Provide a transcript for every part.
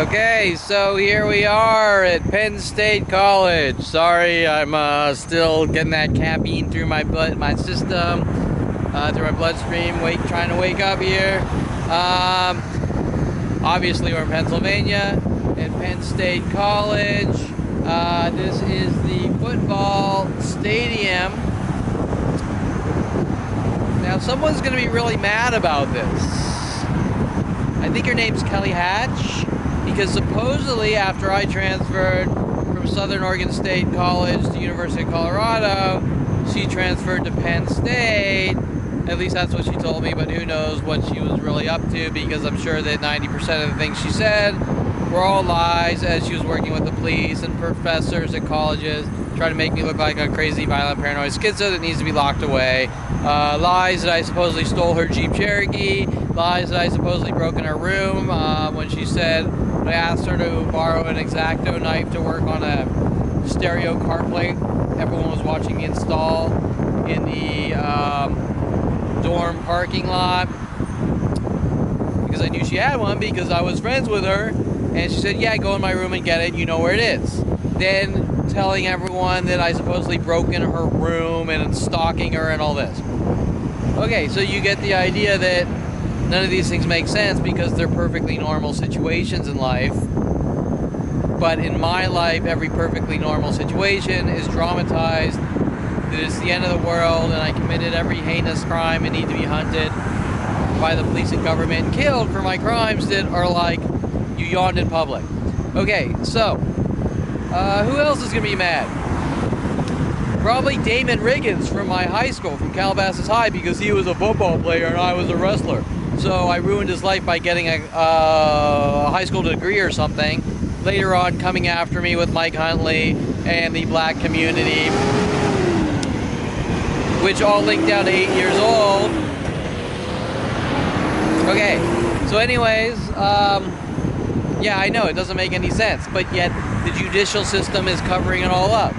Okay, so here we are at Penn State College. Sorry, I'm still getting that caffeine through my system, through my bloodstream. Trying to wake up here. Obviously, we're in Pennsylvania at Penn State College. This is the football stadium. Now, someone's going to be really mad about this. I think her name's Kelly Hatch. Because supposedly after I transferred from Southern Oregon State College to University of Colorado, she transferred to Penn State. At least that's what she told me, but who knows what she was really up to, because I'm sure that 90% of the things she said were all lies, as she was working with the police and professors at colleges trying to make me look like a crazy, violent, paranoid schizo that needs to be locked away. Lies that I supposedly stole her Jeep Cherokee. Lies that I supposedly broke in her room when she said, when I asked her to borrow an X-Acto knife to work on a stereo car plate everyone was watching me install in the dorm parking lot, because I knew she had one because I was friends with her, and she said, yeah, go in my room and get it, you know where it is. Then telling everyone that I supposedly broke in her room and stalking her and all this. Okay, so you get the idea that none of these things make sense because they're perfectly normal situations in life. But in my life, every perfectly normal situation is dramatized. That it's the end of the world and I committed every heinous crime and need to be hunted by the police and government and killed for my crimes that are like, you yawned in public. Okay, so, who else is going to be mad? Probably Damon Riggins from my high school, from Calabasas High, because he was a football player and I was a wrestler. So I ruined his life by getting a high school degree or something. Later on, coming after me with Mike Huntley and the black community, which all linked down to 8 years old. Okay, so anyways, yeah, I know it doesn't make any sense, but yet the judicial system is covering it all up.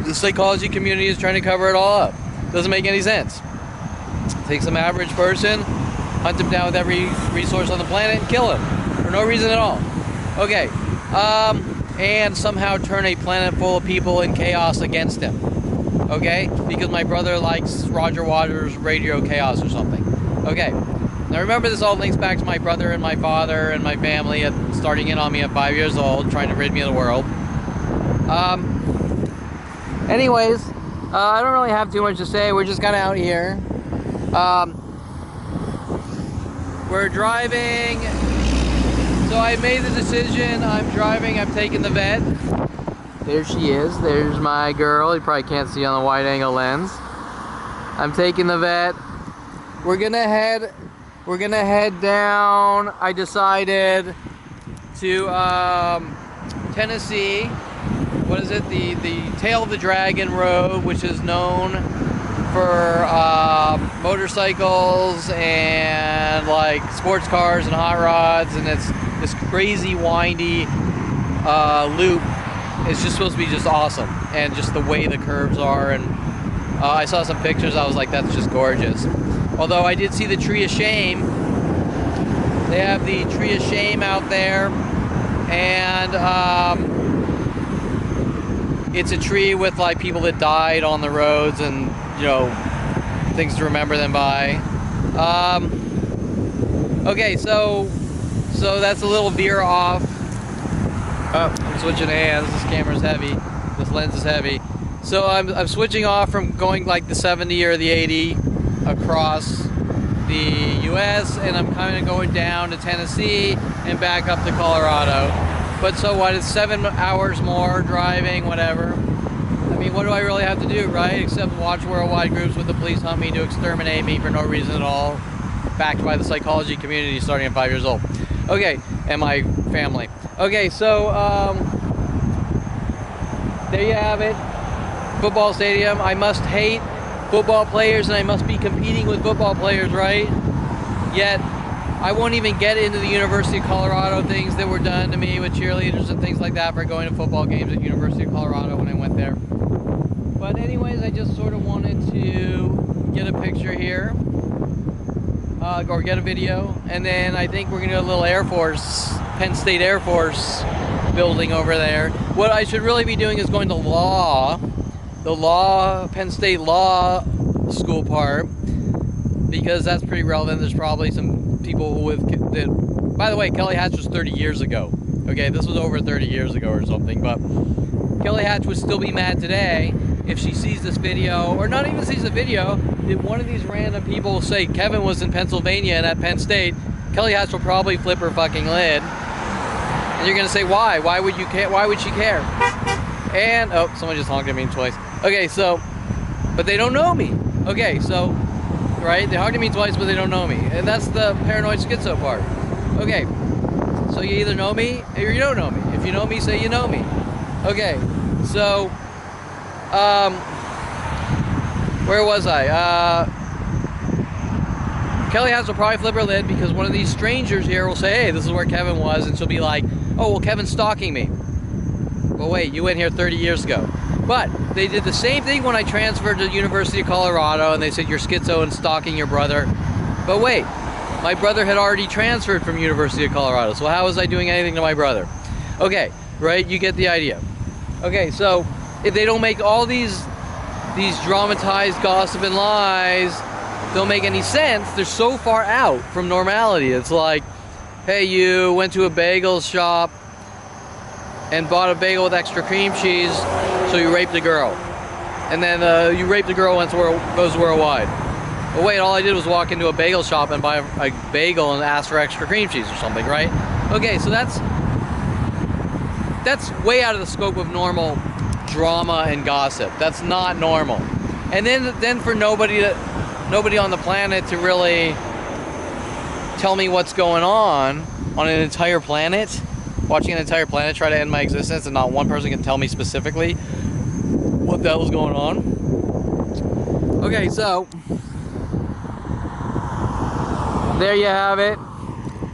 The psychology community is trying to cover it all up. Doesn't make any sense. Take some average person, hunt him down with every resource on the planet, and kill him for no reason at all. Okay, and somehow turn a planet full of people in chaos against him. Okay, because my brother likes Roger Waters' Radio Chaos or something. Okay, now remember, this all links back to my brother and my father and my family starting in on me at 5 years old, trying to rid me of the world. Anyways, I don't really have too much to say. We're just kind of out here. We're driving. So I made the decision. I'm driving. I'm taking the vet. There she is. There's my girl. You probably can't see on the wide-angle lens. I'm taking the vet. We're gonna head down. I decided to Tennessee. What is it? The Tail of the Dragon Road, which is known for motorcycles and like sports cars and hot rods, and it's this crazy windy loop. It's just supposed to be just awesome, and just the way the curves are, and I saw some pictures. I was like, that's just gorgeous. Although I did see the Tree of Shame. They have the Tree of Shame out there, and it's a tree with like people that died on the roads, and you know, things to remember them by. Okay, so that's a little veer off. Oh, I'm switching hands. This camera's heavy. This lens is heavy. So I'm switching off from going like the 70 or the 80 across the U.S. and I'm kind of going down to Tennessee and back up to Colorado. But so what? It's 7 hours more driving, whatever. I mean, what do I really have to do, right? Except watch worldwide groups with the police hunt me to exterminate me for no reason at all, backed by the psychology community starting at 5 years old. Okay, and my family. Okay, so there you have it. Football stadium. I must hate football players and I must be competing with football players, right? Yet I won't even get into the University of Colorado things that were done to me with cheerleaders and things like that for going to football games at University of Colorado when I went there. But anyways, I just sort of wanted to get a picture here, or get a video, and then I think we're gonna do a little Air Force Penn State Air Force building over there. What I should really be doing is going to Penn State Law School part, because that's pretty relevant. There's probably some people that, by the way, Kelly Hatch was 30 years ago. Okay, this was over 30 years ago or something, but Kelly Hatch would still be mad today if she sees this video, or not even sees the video. If one of these random people say Kevin was in Pennsylvania and at Penn State, Kelly Hatch will probably flip her fucking lid. And you're gonna say, why? Why would you care? Why would she care? And, oh, someone just honked at me twice. Okay, so, but they don't know me. Okay, so, right, they honked at me twice, but they don't know me. And that's the paranoid schizo part. Okay, so you either know me or you don't know me. If you know me, say you know me. Okay, so, where was I? Kelly Hatch will probably flip her lid because one of these strangers here will say, hey, this is where Kevin was, and she'll be like, oh, well, Kevin's stalking me. Well, wait, you went here 30 years ago. But they did the same thing when I transferred to the University of Colorado, and they said you're schizo and stalking your brother. But wait, my brother had already transferred from University of Colorado, so how was I doing anything to my brother? Okay, right, you get the idea. Okay, so if they don't make all these dramatized gossip and lies don't make any sense, they're so far out from normality. It's like, hey, you went to a bagel shop and bought a bagel with extra cream cheese, so you raped a girl. And then you raped a girl and goes worldwide. But wait, all I did was walk into a bagel shop and buy a bagel and ask for extra cream cheese or something, right? Okay, so that's way out of the scope of normal drama and gossip. That's not normal. And then for nobody on the planet to really tell me what's going on an entire planet, watching an entire planet try to end my existence, and not one person can tell me specifically what the hell's going on. Okay, so there you have it.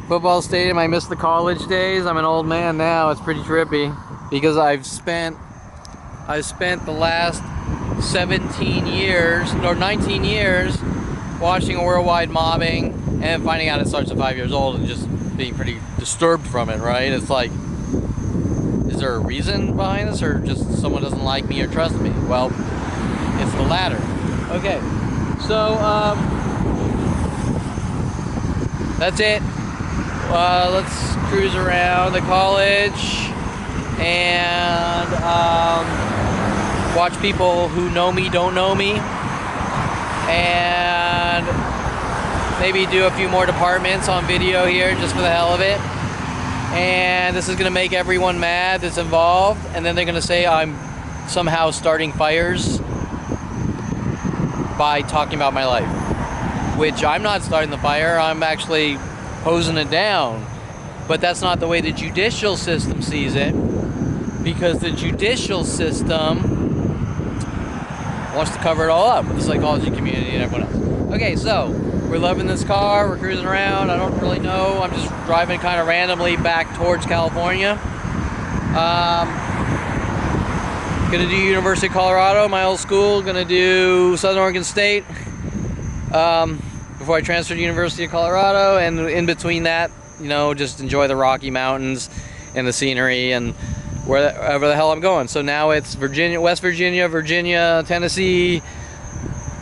Football stadium. I miss the college days. I'm an old man now. It's pretty trippy because I've spent the last 17 years or 19 years watching a worldwide mobbing and finding out it starts at 5 years old and just being pretty disturbed from it, right? It's like, is there a reason behind this, or just someone doesn't like me or trust me? Well, it's the latter. Okay, so that's it. Let's cruise around the college and watch people who know me don't know me, and maybe do a few more departments on video here just for the hell of it. And this is going to make everyone mad that's involved, and then they're going to say I'm somehow starting fires by talking about my life, which I'm not starting the fire. I'm actually hosing it down. But that's not the way the judicial system sees it, because the judicial system wants to cover it all up with the psychology community and everyone else. Okay, so we're loving this car. We're cruising around. I don't really know. I'm just driving kind of randomly back towards California. Gonna do University of Colorado, my old school. Gonna do Southern Oregon State before I transfer to University of Colorado, and in between that, you know, just enjoy the Rocky Mountains and the scenery and wherever the hell I'm going. So now it's Virginia, West Virginia, Tennessee,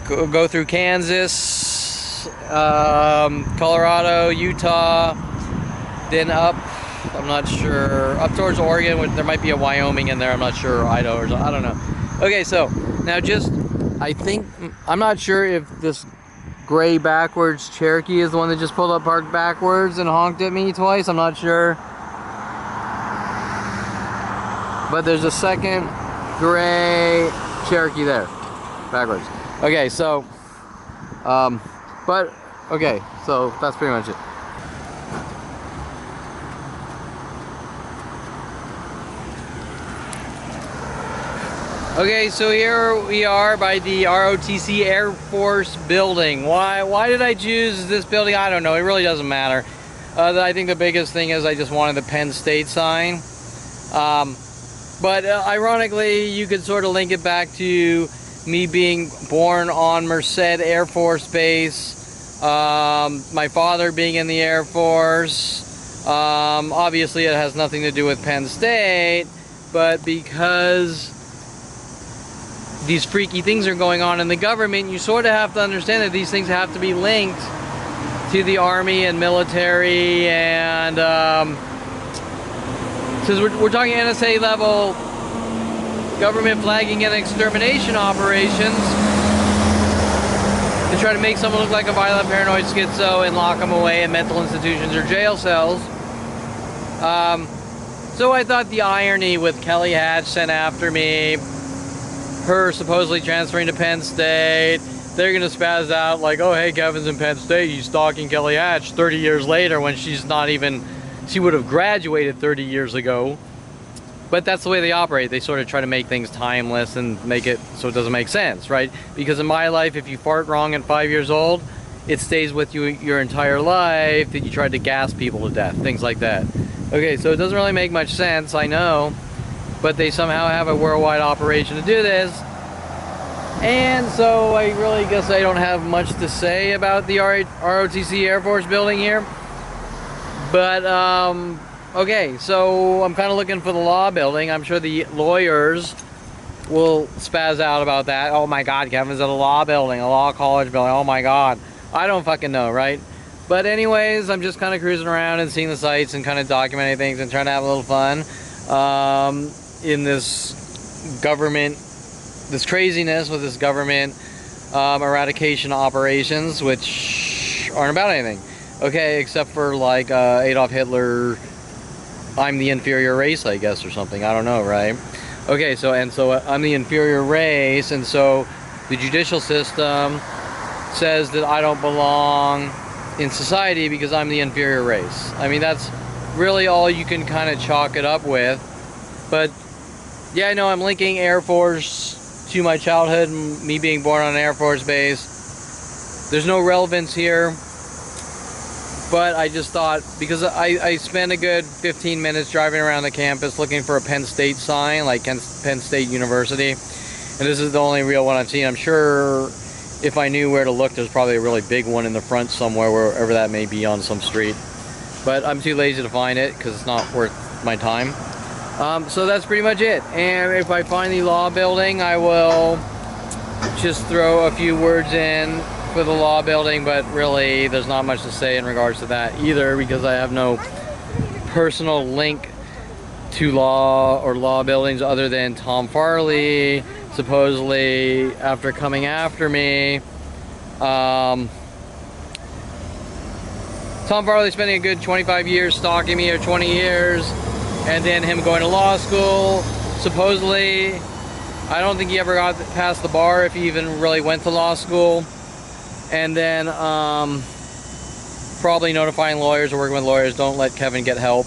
go through Kansas, Colorado, Utah, then up, I'm not sure, up towards Oregon. There might be a Wyoming in there, I'm not sure, Idaho or something, I don't know. Okay, so now I'm not sure if this gray backwards Cherokee is the one that just pulled up, parked backwards and honked at me twice. I'm not sure. But there's a second gray Cherokee there, backwards. Okay, so, okay, so that's pretty much it. Okay, so here we are by the ROTC Air Force building. Why did I choose this building? I don't know. It really doesn't matter. I think the biggest thing is I just wanted the Penn State sign. But ironically, you could sort of link it back to me being born on Merced Air Force Base, my father being in the Air Force, Obviously it has nothing to do with Penn State, but because these freaky things are going on in the government, you sort of have to understand that these things have to be linked to the Army and military, and since we're talking NSA level government flagging and extermination operations to try to make someone look like a violent paranoid schizo and lock them away in mental institutions or jail cells. So I thought the irony with Kelly Hatch sent after me, her supposedly transferring to Penn State, they're gonna spaz out like, oh hey, Kevin's in Penn State, he's stalking Kelly Hatch 30 years later when she's not even, she would have graduated 30 years ago. But that's the way they operate. They sort of try to make things timeless and make it so it doesn't make sense, right? Because in my life, if you fart wrong at 5 years old, it stays with you your entire life that you tried to gas people to death, things like that. Okay, so it doesn't really make much sense, I know, but they somehow have a worldwide operation to do this. And so I really guess I don't have much to say about the ROTC Air Force building here. But, okay, so I'm kind of looking for the law building. I'm sure the lawyers will spaz out about that. Oh my God, Kevin's at a law building, a law college building. Oh my God. I don't fucking know, right? But anyways, I'm just kind of cruising around and seeing the sights and kind of documenting things and trying to have a little fun in this government, this craziness with this government eradication operations, which aren't about anything. Okay, except for like Adolf Hitler, I'm the inferior race, I guess, or something. I don't know, right? Okay, so I'm the inferior race, and so the judicial system says that I don't belong in society because I'm the inferior race. I mean, that's really all you can kind of chalk it up with. But yeah, I know I'm linking Air Force to my childhood, me being born on an Air Force base. There's no relevance here. But I just thought, because I spent a good 15 minutes driving around the campus looking for a Penn State sign, like Penn State University. And this is the only real one I've seen. I'm sure if I knew where to look, there's probably a really big one in the front somewhere, wherever that may be on some street. But I'm too lazy to find it because it's not worth my time. So that's pretty much it. And if I find the law building, I will just throw a few words in for the law building, but really there's not much to say in regards to that either, because I have no personal link to law or law buildings other than Tom Farley supposedly, after coming after me, Tom Farley spending a good 25 years stalking me, or 20 years, and then him going to law school. Supposedly, I don't think he ever got past the bar, if he even really went to law school. And then probably notifying lawyers or working with lawyers, don't let Kevin get help,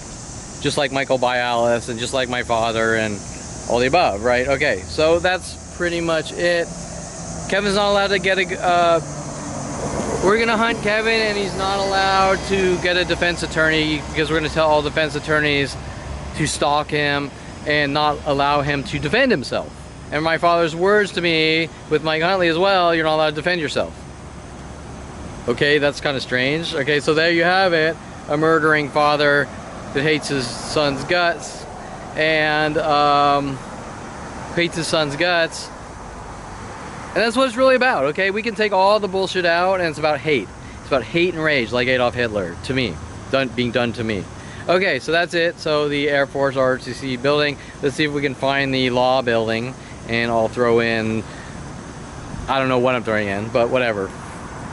just like Michael Bialis and just like my father and all the above, right? Okay, so that's pretty much it. Kevin's not allowed to get a we're gonna hunt Kevin, and he's not allowed to get a defense attorney, because we're gonna tell all defense attorneys to stalk him and not allow him to defend himself. And my father's words to me with Mike Huntley as well, you're not allowed to defend yourself. Okay, that's kind of strange. Okay, so there you have it. A murdering father that hates his son's guts, and hates his son's guts. And that's what it's really about, okay? We can take all the bullshit out, and it's about hate. It's about hate and rage, like Adolf Hitler, to me. Being done to me. Okay, so that's it. So the Air Force ROTC building. Let's see if we can find the law building, and I'll throw in, I don't know what I'm throwing in, but whatever.